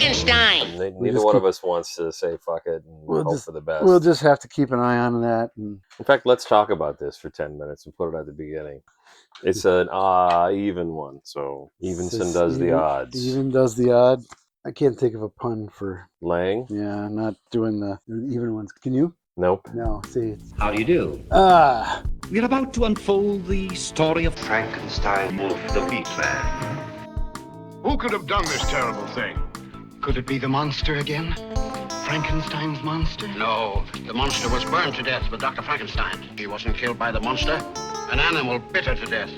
Frankenstein! Neither one of us wants to say fuck it and hope for the best. We'll just have to keep an eye on that. In fact, let's talk about this for 10 minutes and put it at the beginning. It's an even one, so Evenson does the odds. Even does the odd. I can't think of a pun for Lang. Yeah, not doing the even ones. Can you? Nope. No. See. How do you do? We're about to unfold the story of Frankenstein, Wolf the Wheat Man. Who could have done this terrible thing? Could it be the monster again? Frankenstein's monster? No, the monster was burned to death with Dr. Frankenstein. He wasn't killed by the monster. An animal bit her to death.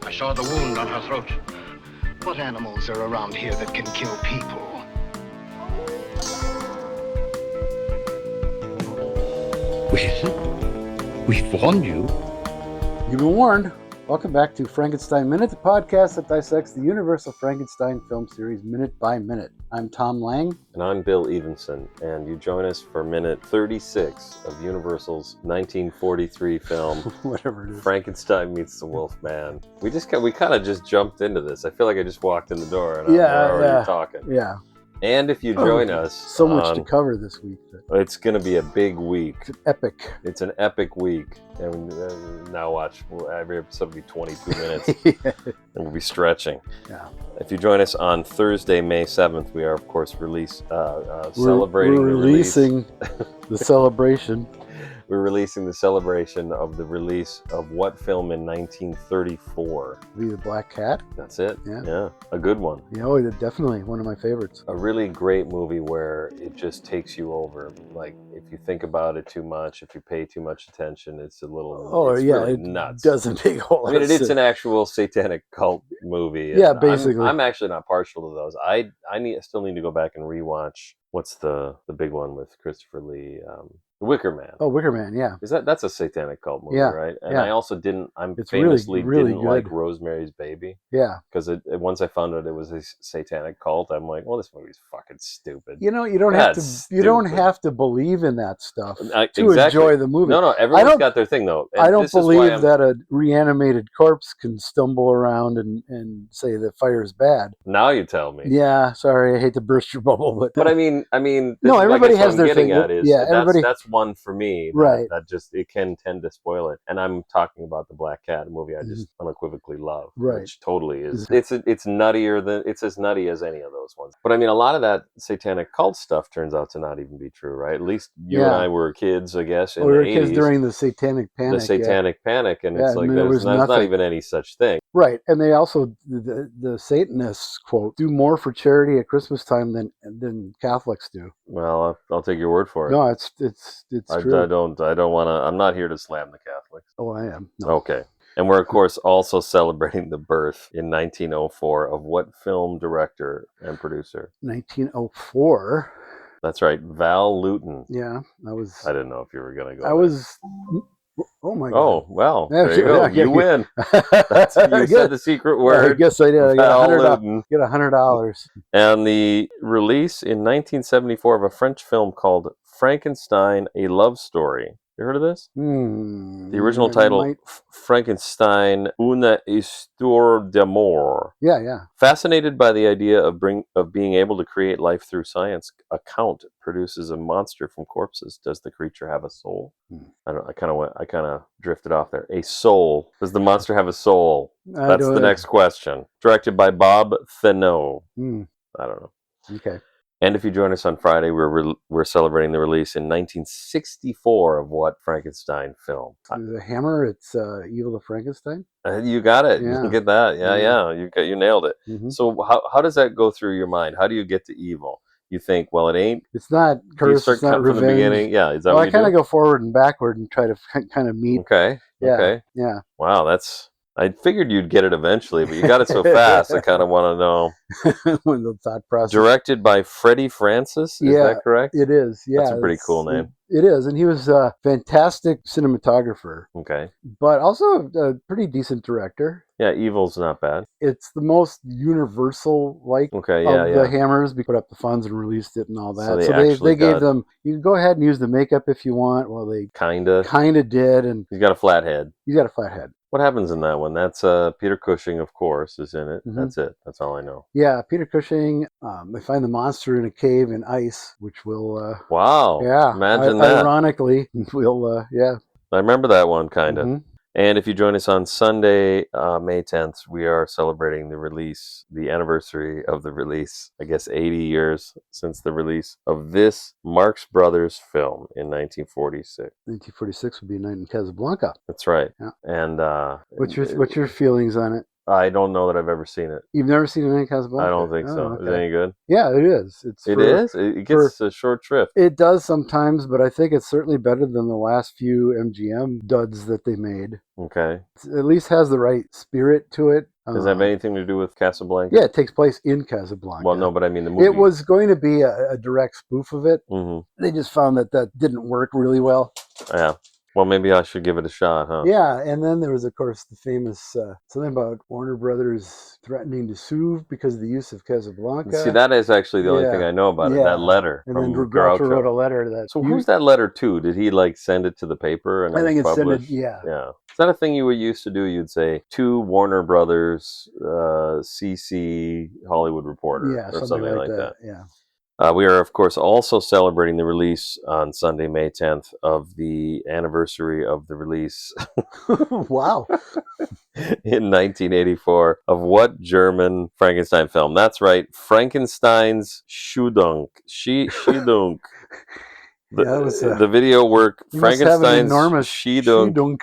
I saw the wound on her throat. What animals are around here that can kill people? Well, we've warned you. You've been warned. Welcome back to Frankenstein Minute, the podcast that dissects the Universal Frankenstein film series minute by minute. I'm Thom Lang. And I'm Bill Evenson, and you join us for minute 36 of Universal's 1943 film, whatever it is, Frankenstein Meets the Wolf Man. We kind of just jumped into this. I feel like I just walked in the door and we're already talking. Yeah. And if you join us... So much to cover this week. It's going to be a big week. It's epic. It's an epic week. And now watch, every episode will be 22 minutes. And we'll be stretching. Yeah. If you join us on Thursday, May 7th, we are, of course, celebrating we're releasing the celebration. We're releasing the celebration of the release of what film in 1934? Be the Black Cat. That's it. Yeah. A good one. Yeah, definitely one of my favorites. A really great movie where it just takes you over. Like, if you think about it too much, if you pay too much attention, it's a little really nuts. Doesn't make a whole lot of sense. It's an actual satanic cult movie. Yeah, basically. I'm actually not partial to those. I still need to go back and rewatch. What's the big one with Christopher Lee? Wicker Man. Oh, Wicker Man, yeah. That's a satanic cult movie, right? And I also didn't like Rosemary's Baby. Yeah. Because once I found out it was a satanic cult, I'm like, well, this movie's fucking stupid. You don't have to believe in that stuff to enjoy the movie. No, everyone's got their thing though. And I don't believe that a reanimated corpse can stumble around and say the fire is bad. Now you tell me. Yeah, sorry, I hate to burst your bubble, but I mean, no, everybody has their thing. That's one for me, right? That just it can tend to spoil it. And I'm talking about the Black Cat, a movie I just unequivocally love, right? Which totally is. It's nuttier than it's as nutty as any of those ones. But I mean, a lot of that satanic cult stuff turns out to not even be true, right? At least you and I were kids, I guess. We were kids during the Satanic Panic. The Satanic Panic, and it's like there's not even any such thing. Right, and they also the Satanists quote do more for charity at Christmas time than Catholics do. Well, I'll take your word for it. No, it's true. I don't want to. I'm not here to slam the Catholics. Oh, I am. No. Okay, and we're of course also celebrating the birth in 1904 of what film director and producer? 1904. That's right, Val Lewton. Yeah, I didn't know if you were going to go. Oh my God! Oh well, there you go. You win. You said the secret word. I guess I did. I got $100. And the release in 1974 of a French film called Frankenstein: A Love Story. You heard of this? The original title, Frankenstein, Une histoire d'amour. Yeah. Fascinated by the idea of being able to create life through science, a count produces a monster from corpses. Does the creature have a soul? I kind of drifted off there. A soul. Does the monster have a soul? That's the next question. Directed by Bob Thenot. I don't know. Okay. And if you join us on Friday, we're celebrating the release in 1964 of what Frankenstein film? The Hammer. It's Evil of Frankenstein. You got it. Yeah. You get that. Yeah. You nailed it. Mm-hmm. So how does that go through your mind? How do you get to evil? You think, well, it ain't. It's not curse. It's not revenge. From the beginning. Yeah. Is that well, what I kind of go forward and backward and try to kind of meet. Okay. Yeah. Okay. Yeah. Wow, I figured you'd get it eventually, but you got it so fast. I kind of want to know. When the thought process. Directed by Freddie Francis. Is that correct? It is. Yeah, that's a pretty cool name. It is, and he was a fantastic cinematographer. Okay. But also a pretty decent director. Yeah, Evil's not bad. It's the most universal of the Hammers. We put up the funds and released it and all that. So they gave them. You can go ahead and use the makeup if you want. Well, they kinda did, and he's got a flat head. He's got a flat head. What happens in that one? That's Peter Cushing, of course, is in it. Mhm. That's it. That's all I know. Yeah, Peter Cushing. They find the monster in a cave in ice, which will, Wow. yeah, Imagine that. ironically, will, yeah. I remember that one, kind of. Mhm. And if you join us on Sunday, May 10th, we are celebrating the anniversary of the release, I guess 80 years since the release of this Marx Brothers film in 1946. 1946 would be a night in Casablanca. That's right. Yeah. And What's your feelings on it? I don't know that I've ever seen it. You've never seen a night in Casablanca? I don't think so. Oh, Is it any good? Yeah, it is. It is? It gets a short shrift. It does sometimes, but I think it's certainly better than the last few MGM duds that they made. Okay. It at least has the right spirit to it. Does that have anything to do with Casablanca? Yeah, it takes place in Casablanca. Well, no, but I mean the movie. It was going to be a direct spoof of it. Mm-hmm. They just found that didn't work really well. Yeah. Well, maybe I should give it a shot, huh? Yeah, and then there was, of course, the famous something about Warner Brothers threatening to sue because of the use of Casablanca. See, that is actually the only thing I know about it. That letter and from then Groucho Groucho wrote a letter that. So who's that letter to? Did he like send it to the paper and I think it's published? yeah. Is that a thing you would used to do? You'd say to Warner Brothers, CC Hollywood Reporter, or something like that. Yeah. We are, of course, also celebrating the release on Sunday, May 10th, of the anniversary of the release Wow. in 1984 of what German Frankenstein film? That's right, Frankenstein's Schuhdunk. Schiedunk. The video work Frankenstein's Schiedunk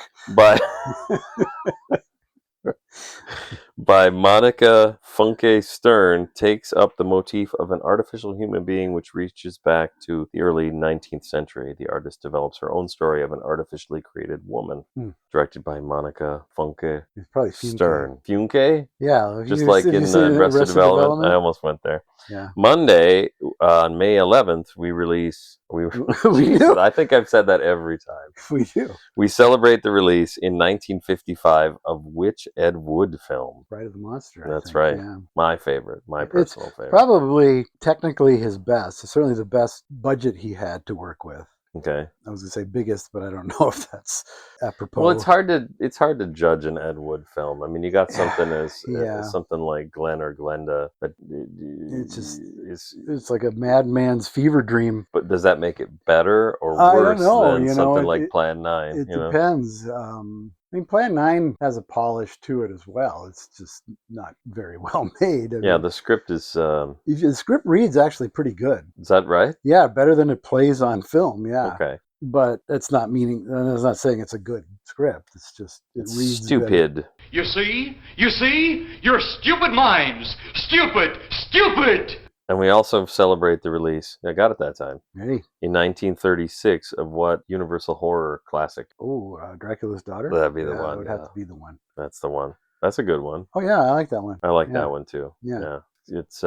by Monica Funke Stern takes up the motif of an artificial human being which reaches back to the early 19th century. The artist develops her own story of an artificially created woman, directed by Monica Funke Stern. Funke? Yeah. Just like in Arrested Development. I almost went there. Yeah. Monday, on May 11th, we release... We do? I think I've said that every time. We do. We celebrate the release in 1955 of which Ed Wood film? Bride of the Monster. That's right. Yeah. My favorite. My personal favorite. Probably technically his best. It's certainly the best budget he had to work with. Okay. I was going to say biggest, but I don't know if that's apropos. Well, it's hard to judge an Ed Wood film. I mean, you got something something like Glenn or Glenda, but it's like a madman's fever dream. But does that make it better or worse than something like Plan 9? It depends. I mean, Plan 9 has a polish to it as well. It's just not very well made. The script is... the script reads actually pretty good. Is that right? Yeah, better than it plays on film, yeah. Okay. But that's not not saying it's a good script. It's just, it reads stupid. Better. You see? Your stupid minds! Stupid! And we also celebrate the release, I got it that time, Hey. in 1936 of what Universal horror classic? Oh, Dracula's Daughter? That'd be the one. It would have to be the one. That's the one. That's a good one. Oh, yeah, I like that one. I like that one, too. Yeah. It's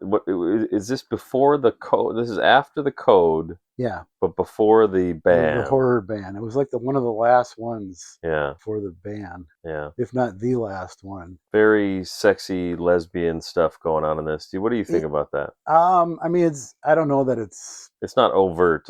what is this before the code? This is after the code. Yeah. But before the ban. The horror ban. It was like one of the last ones. Yeah. Before the ban. Yeah. If not the last one. Very sexy lesbian stuff going on in this. What do you think about that? I mean, I don't know that it's not overt.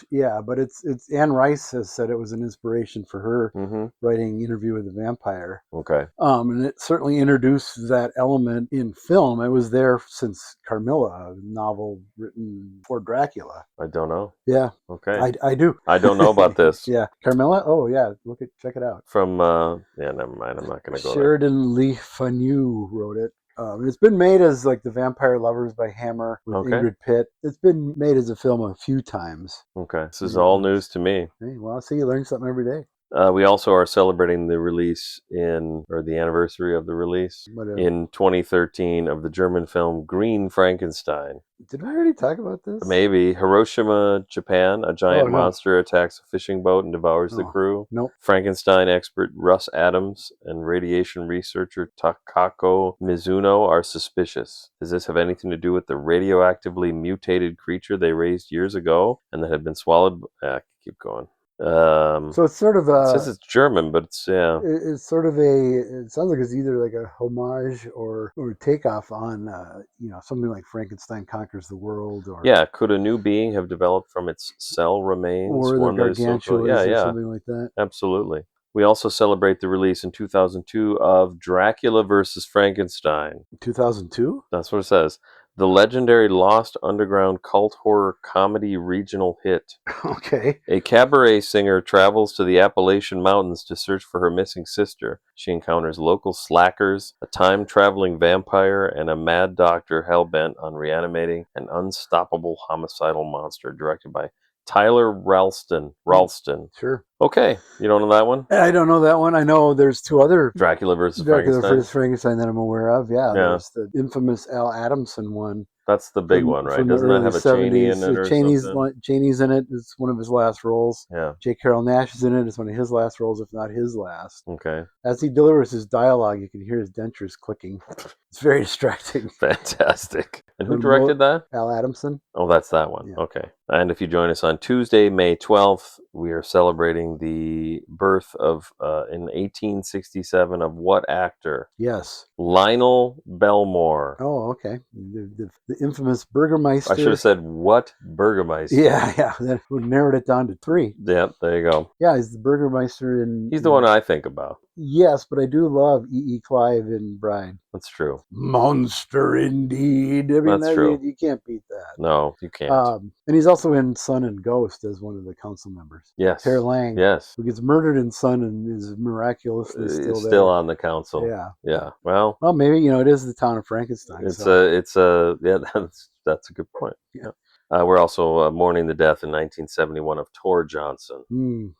Yeah, but it's Anne Rice has said it was an inspiration for her writing Interview with the Vampire. Okay. And it certainly introduced that element in film. It was there since Carmilla, a novel written for Dracula. I don't know. Yeah. Okay. I do. I don't know about this. Yeah. Carmilla? Oh, yeah. Check it out. From, never mind. I'm not going to go Sheridan Lee Fanu wrote it. It's been made as like The Vampire Lovers by Hammer with Ingrid Pitt. It's been made as a film a few times. Okay. This is all news to me. Hey, well, see, you learn something every day. We also are celebrating the release the anniversary of the release in 2013 of the German film Green Frankenstein. Did we already talk about this? Maybe. Hiroshima, Japan. A giant monster attacks a fishing boat and devours the crew. Nope. Frankenstein expert Russ Adams and radiation researcher Takako Mizuno are suspicious. Does this have anything to do with the radioactively mutated creature they raised years ago and that had been swallowed? Keep going. So it's sort of it says it's German, but it's it's sort of it sounds like it's either like a homage or takeoff on something like Frankenstein Conquers the World, or could a new being have developed from its cell remains, or the Gargantua, or something like that? Absolutely. We also celebrate the release in 2002 of Dracula vs. Frankenstein. 2002? That's what it says. The legendary Lost Underground cult horror comedy regional hit. Okay. A cabaret singer travels to the Appalachian Mountains to search for her missing sister. She encounters local slackers, a time-traveling vampire, and a mad doctor hell-bent on reanimating an unstoppable homicidal monster, directed by Tyler Ralston. Sure. Okay, you don't know that one? I don't know that one. I know there's two other Dracula vs. Dracula Frankenstein? vs. Frankenstein that I'm aware of. Yeah, Yeah. there's the infamous Al Adamson one. That's the big one, right? From the Doesn't that early have a Cheney in 70s. it or Cheney's, something? Cheney's in it. It's one of his last roles. Yeah, J. Carroll Nash is in it. It's one of his last roles, if not his last. okay. As he delivers his dialogue, you can hear his dentures clicking. It's very distracting. Fantastic. And who Remote- directed that? Al Adamson. Oh, that's that one. Yeah. Okay. And if you join us on Tuesday, May 12th, we are celebrating the birth of, in 1867, of what actor? Yes. Lionel Belmore. Oh, okay. The infamous Burgermeister. I should have said what Burgermeister. Yeah, yeah. That would narrowed it down to 3. Yeah, there you go. Yeah, he's the Burgermeister in. He's the one I think about. Yes, but I do love E. Clive in Bride. That's true. Monster indeed. I mean, That's true. You can't beat that. No, you can't. And he's also in Son and Ghost as one of the council members. Yes. Terry Lang, Yes. who gets murdered in Son and is miraculously still It's there. still on the council. Yeah. Yeah. Well, Maybe it is the town of Frankenstein. yeah, that's a good point. Yeah. We're also mourning the death in 1971 of Tor Johnson.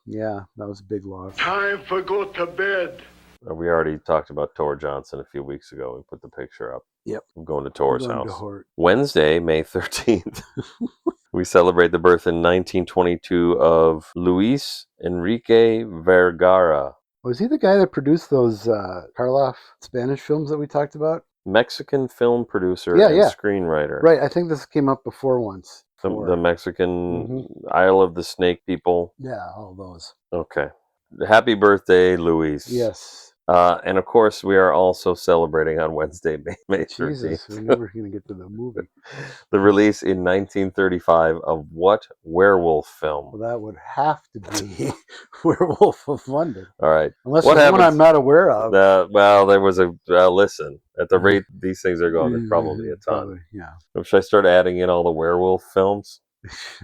Yeah, that was a big loss. Time for go to bed. We already talked about Tor Johnson a few weeks ago. We put the picture up. Yep. I'm going to Tor's Going to house. Hort. Wednesday, May 13th. We celebrate the birth in 1922 of Luis Enrique Vergara, Was he the guy that produced those Karloff Spanish films that we talked about? Mexican film producer Yeah, and yeah. screenwriter. Right, I think this came up before once. The Mexican Isle of the Snake people. Yeah, all those. Okay. Happy birthday, Luis. Yes. And of course, we are also celebrating on Wednesday, May 13th. Jesus, we're never going to get to the movie. The release in 1935 of what werewolf film? Well, that would have to be Werewolf of London. All right. Unless What there's one happens- I'm not aware of. Well, there was listen, at the rate these things are going, there's probably a ton. Probably, yeah. Should I start adding in all the werewolf films?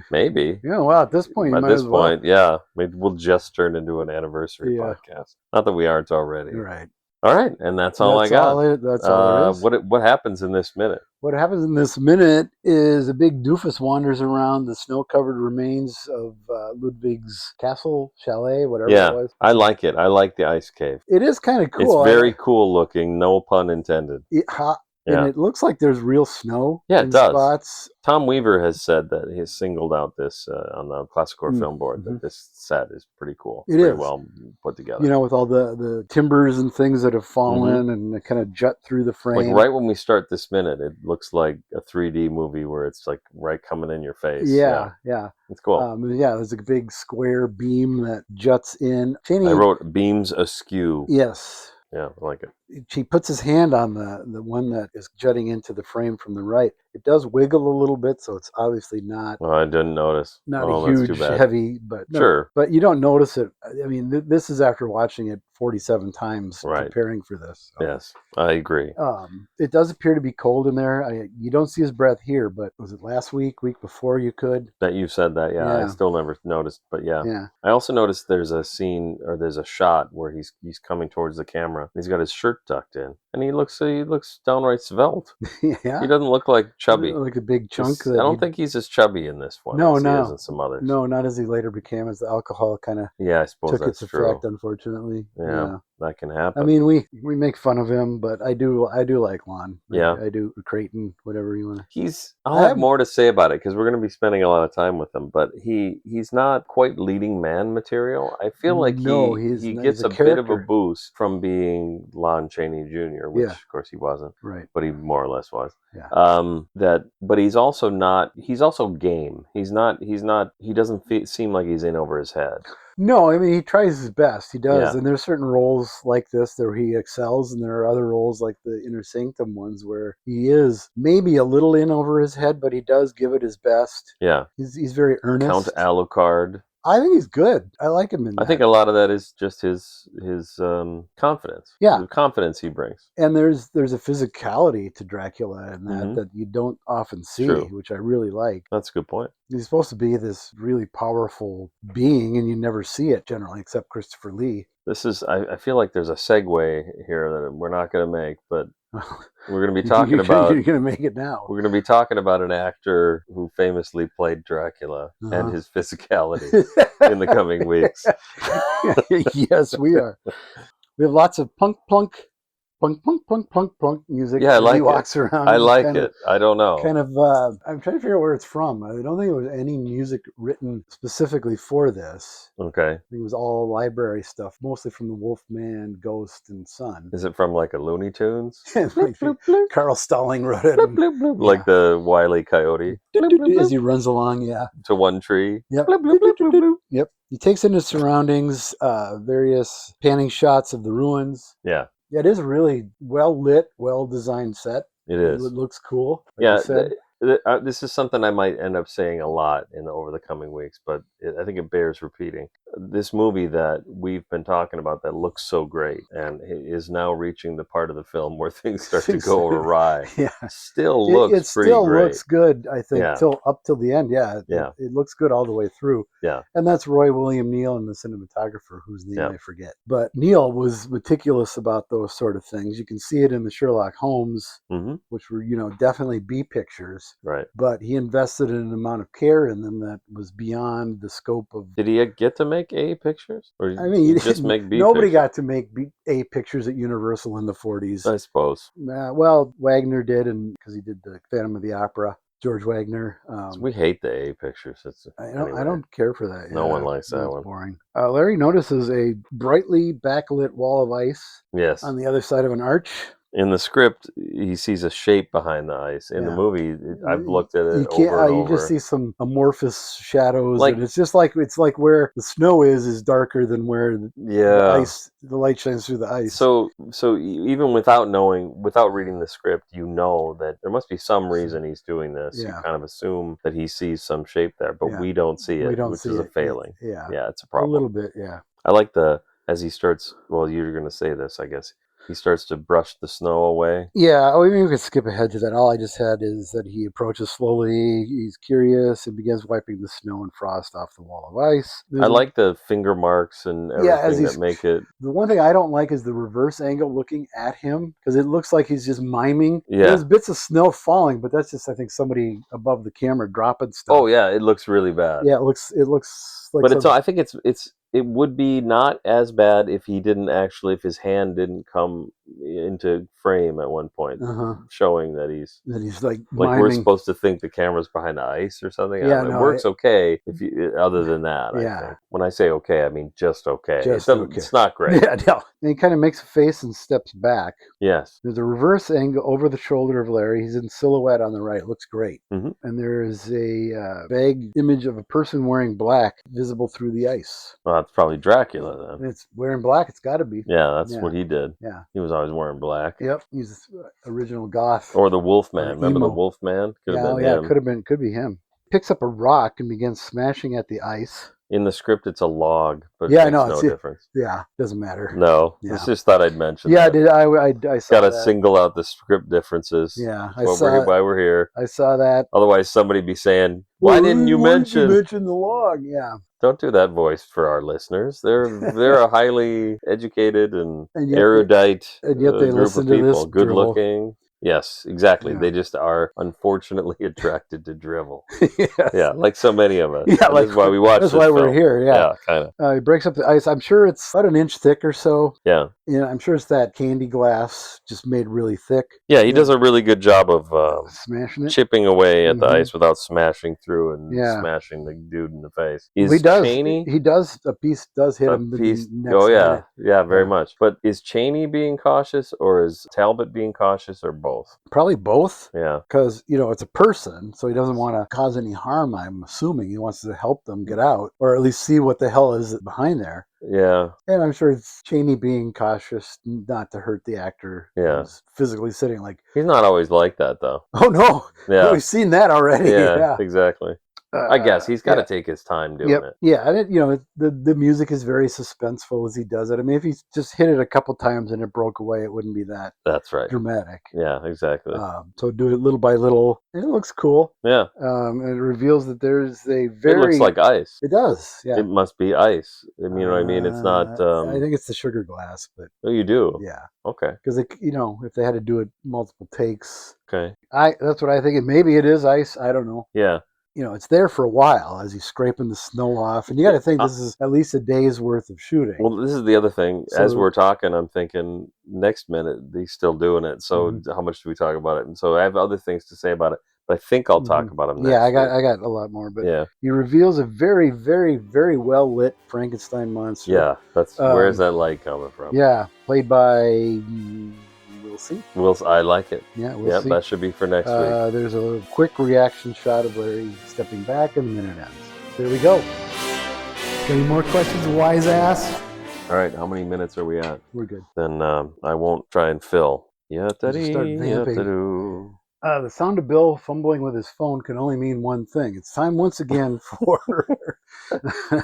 Maybe. Yeah, well, at this point, you At might this as well. point, yeah. Maybe we'll just turn into an anniversary Yeah. podcast. Not that we aren't already. You're right. All right. And that's all I That's got. that's all there is. What happens in this minute? What happens in this minute is a big doofus wanders around the snow-covered remains of Ludwig's castle, chalet, whatever Yeah, it was. I like it. I like the ice cave. It is kind of cool. It's very cool looking, no pun intended. And Yeah. it looks like there's real snow Yeah, it in does. spots. Tom Weaver has said that he has singled out this on the Classicore Mm, Film Board, that this set is pretty cool. It Very is. well put together. With all the timbers and things that have fallen and they kind of jut through the frame. Like right when we start this minute, it looks like a 3D movie where it's like right coming in your face. Yeah. It's cool. There's a big square beam that juts in. Cheney, I wrote beams askew. yes. Yeah, I like it. She puts his hand on the one that is jutting into the frame from the right. It does wiggle a little bit, so it's obviously not Oh, I didn't notice. a Oh, that's huge, too bad. heavy, but Sure. But you don't notice it. I mean, this is after watching it 47 times Right. preparing for this. So. Yes, I agree. It does appear to be cold in there. You don't see his breath here, but was it last week before you could? That you said that, yeah. I Yeah. still never noticed, but yeah. Yeah. I also noticed there's a scene or there's a shot where he's coming towards the camera. And he's got his shirt tucked in, and he looks downright svelte. Yeah. He doesn't look like chubby. Like a big chunk. I don't think he's as chubby in this one No, as no. he is in some others. No, not as he later became, as the alcohol kind of Yeah, I suppose took that's its true. effect, unfortunately. Yeah, that can happen. I mean, we make fun of him, but I do like Lon. Yeah. I do. Creighton, whatever you want to. I'll have more to say about it because we're going to be spending a lot of time with him. But he's not quite leading man material. I feel like No, he he's gets a a bit of a character. boost from being Lon Chaney Jr., which Yeah. of course he wasn't, Right. but he more or less was. Yeah. But he's also not. He's also game. He's not. He doesn't seem like he's in over his head. No, I mean, he tries his best. He does. Yeah. And there's certain roles like this where he excels, and there are other roles like the Inner Sanctum ones where he is maybe a little in over his head, but he does give it his best. Yeah. He's very earnest. Count Alucard. I think he's good. I like him in that. I think a lot of that is just his confidence. Yeah. The confidence he brings. And there's a physicality to Dracula in that Mhm. that you don't often see, True. which I really like. That's a good point. He's supposed to be this really powerful being, and you never see it generally, except Christopher Lee. This is. I feel like there's a segue here that we're not going to make, but we're going to be talking You're about. going to make it now. We're going to be talking about an actor who famously played Dracula and his physicality in the coming weeks. Yes, we are. We have lots of punk music. Yeah, I as like he it. walks around. I It's like kind of- it. I don't know. Kind of, I'm trying to figure out where it's from. I don't think there was any music written specifically for this. Okay. I think it was all library stuff, mostly from the Wolfman, Ghost, and Son. Is it from like a Looney Tunes? Carl Stalling wrote it. Bloop, bloop, bloop. Like the Wile E. Coyote As he runs along, yeah. to one tree. Yep. Bloop, bloop, bloop, bloop, bloop. Yep. He takes in his surroundings, various panning shots of the ruins. Yeah, Yeah, it is a really well lit, well designed set. it is. It looks cool. Like Yeah, you said. this is something I might end up saying a lot over the coming weeks, but I think it bears repeating. This movie that we've been talking about that looks so great and is now reaching the part of the film where things start to go awry. Yeah. Still looks It pretty still great. looks good, I think, Yeah. up till the end. Yeah, Yeah. It looks good all the way through. Yeah. And that's Roy William Neal and the cinematographer, whose name Yeah. I forget. But Neal was meticulous about those sort of things. You can see it in the Sherlock Holmes, Mm-hmm. which were, definitely B pictures. Right. But he invested an amount of care in them that was beyond the scope of. Did he get to make A pictures? Or I mean, he just make B nobody pictures? got to make A pictures at Universal in the 40s. I suppose. Well, Wagner did, and because he did the Phantom of the Opera, George Wagner. We hate the A pictures. I don't care for that. No one likes that That's one. boring. Larry notices a brightly backlit wall of ice Yes. on the other side of an arch. In the script, he sees a shape behind the ice. In the Yeah. movie, I've looked at You it can't. over and You over. just see some amorphous shadows, Like- and it's just like where the snow is darker than where the Yeah. the light shines through the ice. So even without reading the script, that there must be some reason he's doing this. Yeah. You kind of assume that he sees some shape there, but Yeah. we don't see it, We don't which see is a it. failing. Yeah, Yeah, it's a a problem. little bit. Yeah. I like as he starts. Well, you're going to say this, I guess. He starts to brush the snow away. Yeah, maybe we could skip ahead to that. All I just had is that he approaches slowly. He's curious and begins wiping the snow and frost off the wall of ice. I like the finger marks and Yeah, as everything he's- that make it. The one thing I don't like is the reverse angle looking at him, because it looks like he's just miming. Yeah. There's bits of snow falling, but that's just, I think, somebody above the camera dropping stuff. Oh yeah, it looks really bad. Yeah, it looks like But some- I think it would be not as bad if if his hand didn't come into frame at one point, Uh-huh. showing that he's that he's like like miming. we're supposed to think the camera's behind the ice or something. Yeah, It no, works okay if you. Other than that, Yeah. I think. When I say okay, I mean just okay. Just okay. It's not great. Yeah, no. And he kind of makes a face and steps back. Yes. There's a reverse angle over the shoulder of Larry. He's in silhouette on the right. It looks great. Mhm. And there is a vague image of a person wearing black visible through the ice. Well, that's probably Dracula then. And it's wearing black. It's got to be. Yeah, that's Yeah. what he did. Yeah. He was always wearing black. Yep. He's original goth. Or the Wolfman. Or Remember the emo. Wolfman? Could have been yeah, him. could be him. Picks up a rock and begins smashing at the ice. In the script, it's a log, but Yeah, I it know, makes no difference. Yeah, doesn't matter. No, Yeah. I just thought I'd mention. Yeah, I that. did. I saw Got to that. single out the script differences. Yeah, That's why we're here. I saw that. Otherwise, somebody be saying, "Why didn't you mention?" mention the log? Yeah. Don't do that voice for our listeners. They're a highly educated and And yet erudite and yet they group listen of to this people. Good drivel. looking. Yes, exactly. Yeah. They just are unfortunately attracted to drivel. Yes. Yeah, like so many of us. Yeah, And like this is why we watch. That's this why we're film. here. Yeah. kind of. He breaks up the ice. I'm sure it's about an inch thick or so. Yeah, I'm sure it's that candy glass just made really thick. yeah. He does a really good job of Smashing it. chipping away at the Mhm. ice without smashing through and Yeah. smashing the dude in the face. He Is does. Chaney He does. A piece does hit a him. piece? The next Oh yeah, minute. yeah, very Yeah. much. But is Chaney being cautious, or is Talbot being cautious, or both? Probably both. Yeah, Because, it's a person, so he doesn't want to cause any harm, I'm assuming. He wants to help them get out, or at least see what the hell is behind there. yeah, And I'm sure it's Chaney being cautious not to hurt the actor Yeah. who's physically sitting like, he's not always like that though. oh no, Yeah, we've seen that already. yeah, Yeah. exactly. I guess he's got to Yeah. take his time doing Yep. it. Yeah, and the music is very suspenseful as he does it. I mean, if he just hit it a couple times and it broke away, it wouldn't be that That's right. dramatic. Yeah, exactly. So do it little by little, and it looks cool. Yeah, And it reveals that there's a it very. looks like ice. It does. Yeah. It must be ice. I mean, you know what I mean? It's not. I think it's the sugar glass, but Oh, you do. yeah, Okay. because if they had to do it multiple takes, Okay. that's what I think. And maybe it is ice. I don't know. Yeah. It's there for a while as he's scraping the snow off, and you got to think this is at least a day's worth of shooting. Well, this is the other thing. As So- we're talking, I'm thinking next minute he's still doing it. So how much do we talk about it? And so I have other things to say about it, but I think I'll talk about them next. Yeah, week. I got a lot more, but Yeah. he reveals a very, very, very well lit Frankenstein monster. Yeah. That's where's that light coming from? Yeah, played by we'll see. I like it. Yeah, we'll see. That should be for next week. There's a quick reaction shot of Larry stepping back, and the minute ends. There we go. Got any more questions, wise ass? All right. How many minutes are we at? We're good. Then I won't try and fill. Just start vamping. The sound of Bill fumbling with his phone can only mean one thing. It's time once again for.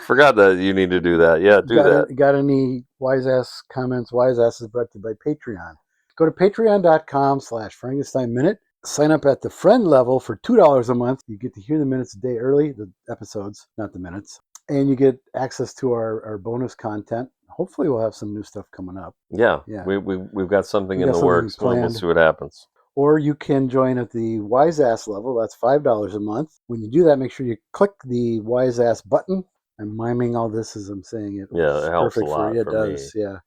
Forgot that you need to do that. Yeah, do that. Got any wise ass comments? Wise ass is brought to you by Patreon. Go to patreon.com/Frankenstein Minute. Sign up at the friend level for $2 a month. You get to hear the minutes a day early, the episodes, not the minutes. And you get access to our bonus content. Hopefully we'll have some new stuff coming up. Yeah. Yeah. We've got something We in got the something works. We'll planned. see what happens. Or you can join at the Wise Ass level. That's $5 a month. When you do that, make sure you click the Wise Ass button. I'm miming all this as I'm saying it. Yeah, It's it helps a perfect lot you. It for does, me. yeah.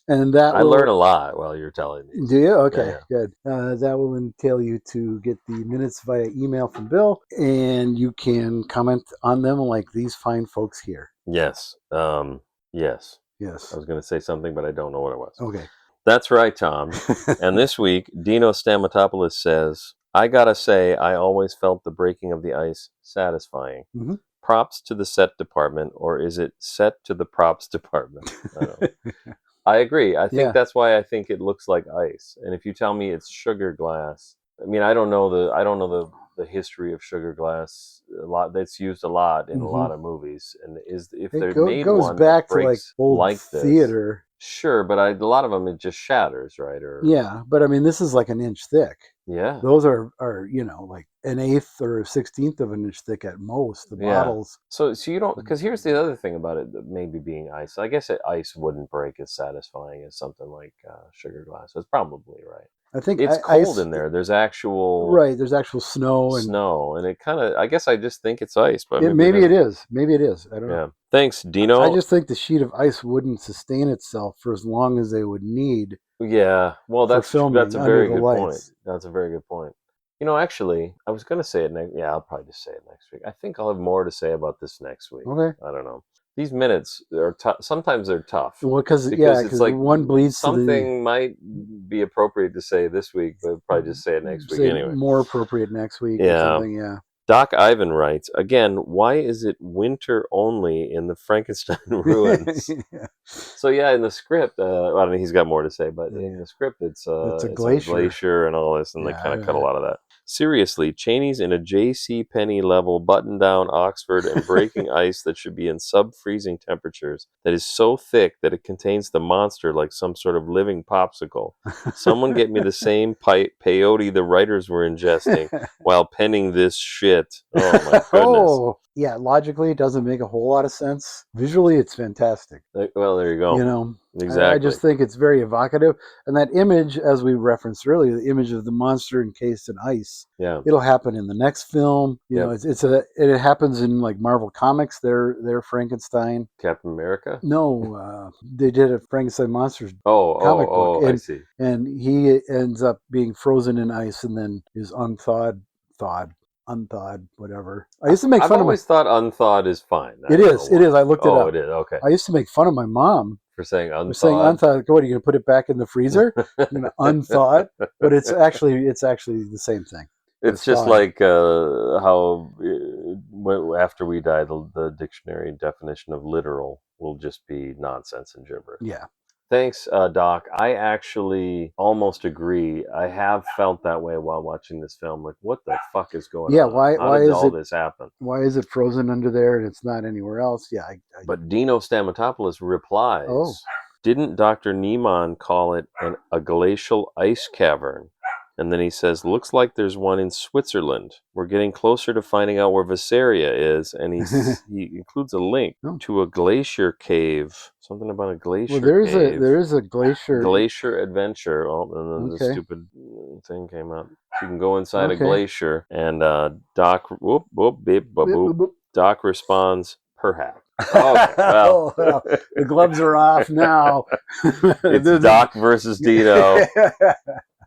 And that I learn a lot while you're telling me. Do you? Okay, Yeah. good. That will entail you to get the minutes via email from Bill, and you can comment on them like these fine folks here. Yes. Yes. Yes. I was going to say something, but I don't know what it was. Okay. That's right, Tom. And this week, Dino Stamatopoulos says, I gotta say, I always felt the breaking of the ice satisfying. Mhm. Props to the set department, or is it set to the props department? I don't know. I agree. I think Yeah. that's why I think it looks like ice. And if you tell me it's sugar glass, I mean, I don't know the history of sugar glass. A lot that's used a lot in a lot of movies. And if they're made goes one back that to like breaks old like this, theater. sure, but a lot of them it just shatters, right? Or Yeah, but I mean, this is like an inch thick. yeah, Those are like an eighth or a 16th of an inch thick at most. The Yeah. bottles. So you don't, because here's the other thing about it, that maybe being ice. I guess ice wouldn't break as satisfying as something like sugar glass. That's probably right. I think It's ice, cold in there. There's actual Right. There's actual snow and snow, and it kind of. I guess I just think it's ice, but maybe it is. Maybe it is. I don't know. Yeah. Thanks, Dino. I just think the sheet of ice wouldn't sustain itself for as long as they would need. Yeah. Well, for that's filming a under very the good lights. point. That's a very good point. Actually, I was going to say it next. Yeah, I'll probably just say it next week. I think I'll have more to say about this next week. Okay. I don't know. These minutes are tough. Sometimes they're tough. Well, because it's like one bleeds to something might be appropriate to say this week, but probably just say it next week say anyway. more appropriate next week. Yeah. Or something, yeah. Doc Ivan writes, again, why is it winter only in the Frankenstein ruins? Yeah. So yeah, in the script, I mean, he's got more to say, but in the script, it's a glacier and all this, and they kind of cut a lot of that. Seriously, Cheney's in a J.C. Penney level button-down Oxford and breaking ice that should be in sub-freezing temperatures that is so thick that it contains the monster like some sort of living popsicle. Someone get me the same peyote the writers were ingesting while penning this shit. Oh my goodness. Oh, yeah. Logically, it doesn't make a whole lot of sense. Visually, it's fantastic. Well, there you go. Exactly. I just think it's very evocative. And that image, as we referenced earlier, the image of the monster encased in ice. Yeah. It'll happen in the next film. It happens in like Marvel Comics. Their Frankenstein. Captain America? No, they did a Frankenstein monsters comic book. I see. And he ends up being frozen in ice and then is unthawed, whatever. I used to make fun of. I've always thought unthawed is fine. It is. I looked it up. Oh, it is. Okay. I used to make fun of my mom For saying unthawed. for saying unthawed. What are you going to put it back in the freezer? Unthawed, but it's actually the same thing. It's just like how after we die, the dictionary definition of literal will just be nonsense and gibberish. Yeah. Thanks, Doc. I actually almost agree. I have felt that way while watching this film. Like, what the fuck is going on? How did all this happen? Why is it frozen under there and it's not anywhere else? Yeah. But Dino Stamatopoulos replies, didn't Dr. Niemann call it a glacial ice cavern? And then he says, looks like there's one in Switzerland. We're getting closer to finding out where Visaria is. And he includes a link to a glacier cave. Something about a glacier cave. There is a glacier. Glacier adventure. Oh, and then the stupid thing came out. You can go inside a glacier. And Doc, whoop, whoop, beep, boop, boop. Doc responds, perhaps. Okay, well. Well, the gloves are off now. It's Doc versus Dino.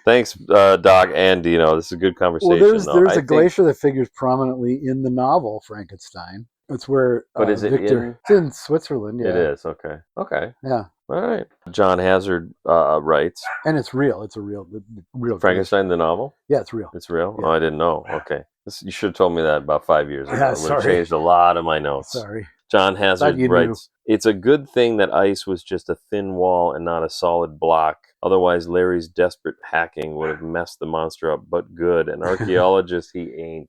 Thanks, Doc and Dino. This is a good conversation. Well, there's a glacier that figures prominently in the novel Frankenstein. It's where but is it Victor... It's in Switzerland, yeah. It is, okay. Okay. Yeah. All right. John Hazard writes. And it's real. It's a real Frankenstein, the novel? Yeah, it's real. It's real? Yeah. Oh, I didn't know. Okay. You should have told me that about 5 years ago. Yeah, It would have changed a lot of my notes. Sorry. John Hazard writes, it's a good thing that ice was just a thin wall and not a solid block. Otherwise, Larry's desperate hacking would have messed the monster up, but good. An archaeologist he ain't.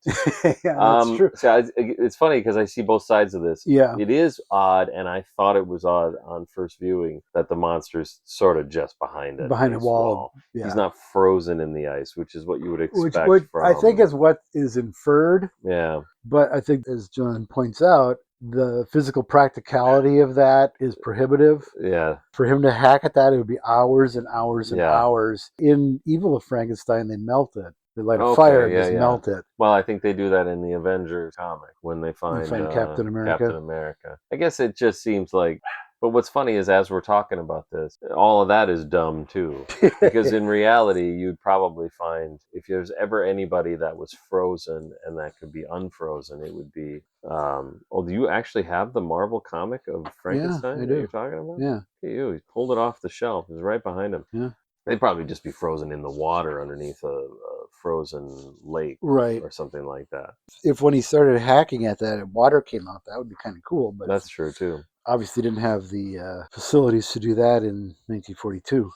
Yeah, that's true. So it's funny because I see both sides of this. Yeah. It is odd, and I thought it was odd on first viewing that the monster's sort of just behind it. Behind a wall. Yeah. He's not frozen in the ice, which is what you would expect Which from... I think is what is inferred. Yeah. But I think, as John points out, the physical practicality of that is prohibitive. Yeah. For him to hack at that, it would be hours and hours and hours. In Evil of Frankenstein, they melt it. They light a fire and just melt it. Well, I think they do that in the Avengers comic when they find Captain America. Captain America. I guess it just seems like... But what's funny is, as we're talking about this, all of that is dumb too. Because in reality, you'd probably find, if there's ever anybody that was frozen and that could be unfrozen, it would be... do you actually have the Marvel comic of Frankenstein that you're talking about? Yeah. Look at you. He pulled it off the shelf. It's right behind him. Yeah. They'd probably just be frozen in the water underneath a frozen lake, right, or something like that. If when he started hacking at that, water came out, that would be kind of cool. But that's true too. Obviously, didn't have the facilities to do that in 1942.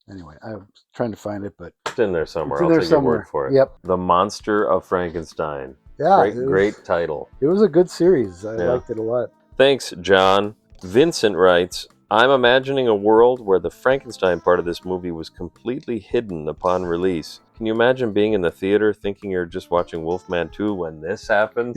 Anyway, I'm trying to find it, but it's in there somewhere. It's in there somewhere. Your word for it. Yep. The Monster of Frankenstein. Yeah, great title. It was a good series. I liked it a lot. Thanks, John. Vincent writes, I'm imagining a world where the Frankenstein part of this movie was completely hidden upon release. Can you imagine being in the theater thinking you're just watching Wolfman 2 when this happens?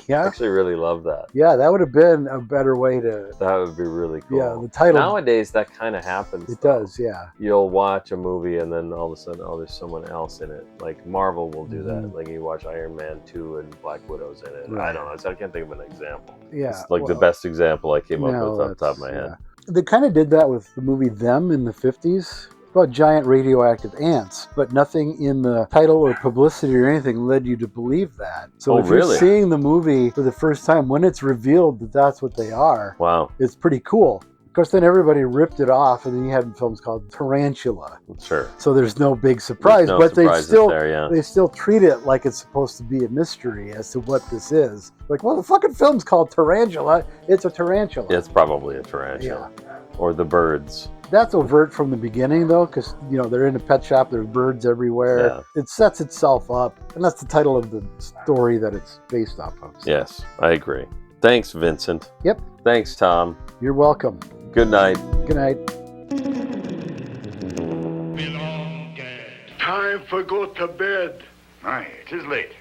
Yeah. I actually really love that. Yeah, that would have been a better way to... That would be really cool. Yeah, the title... Nowadays, that kind of happens. It does, yeah. You'll watch a movie and then all of a sudden, there's someone else in it. Like Marvel will do that. Like you watch Iron Man 2 and Black Widow's in it. Right. I don't know. I can't think of an example. Yeah. It's like the best example I came up with off the top of my head. They kind of did that with the movie Them in the 50s. About giant radioactive ants, but nothing in the title or publicity or anything led you to believe that. So if you're seeing the movie for the first time, when it's revealed that that's what they are, wow, it's pretty cool. Of course, then everybody ripped it off, and then you had films called Tarantula. Sure. So there's no big surprise, but they still treat it like it's supposed to be a mystery as to what this is. Like, well, the fucking film's called Tarantula. It's a tarantula. It's probably a tarantula. Yeah. Or the birds. That's overt from the beginning, though, because, they're in a pet shop, there's birds everywhere. Yeah. It sets itself up, and that's the title of the story that it's based off of. So. Yes, I agree. Thanks, Vincent. Yep. Thanks, Tom. You're welcome. Good night. Good night. Time for go to bed. Aye, it is late.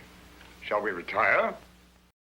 Shall we retire?